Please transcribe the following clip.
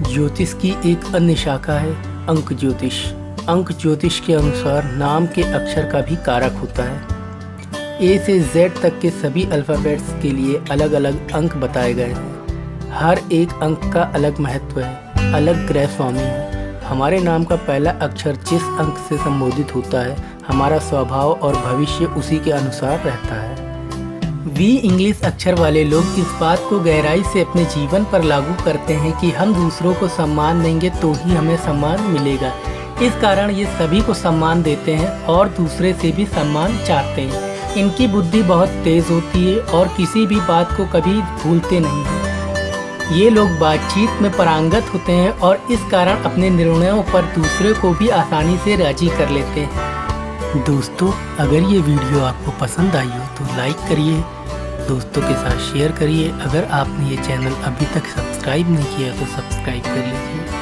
ज्योतिष की एक अन्य शाखा है अंक ज्योतिष। अंक ज्योतिष के अनुसार नाम के अक्षर का भी कारक होता है। ए से जेड तक के सभी अल्फ़ाबेट्स के लिए अलग अलग अंक बताए गए हैं। हर एक अंक का अलग महत्व है, अलग ग्रह स्वामी है। हमारे नाम का पहला अक्षर जिस अंक से संबोधित होता है, हमारा स्वभाव और भविष्य उसी के अनुसार रहता है। वी इंग्लिश अक्षर वाले लोग इस बात को गहराई से अपने जीवन पर लागू करते हैं कि हम दूसरों को सम्मान देंगे तो ही हमें सम्मान मिलेगा। इस कारण ये सभी को सम्मान देते हैं और दूसरे से भी सम्मान चाहते हैं। इनकी बुद्धि बहुत तेज होती है और किसी भी बात को कभी भूलते नहीं हैं। ये लोग बातचीत में पारंगत होते हैं और इस कारण अपने निर्णयों पर दूसरे को भी आसानी से राजी कर लेते हैं। दोस्तों, अगर ये वीडियो आपको पसंद आई हो तो लाइक करिए, दोस्तों के साथ शेयर करिए। अगर आपने ये चैनल अभी तक सब्सक्राइब नहीं किया तो सब्सक्राइब कर लीजिए।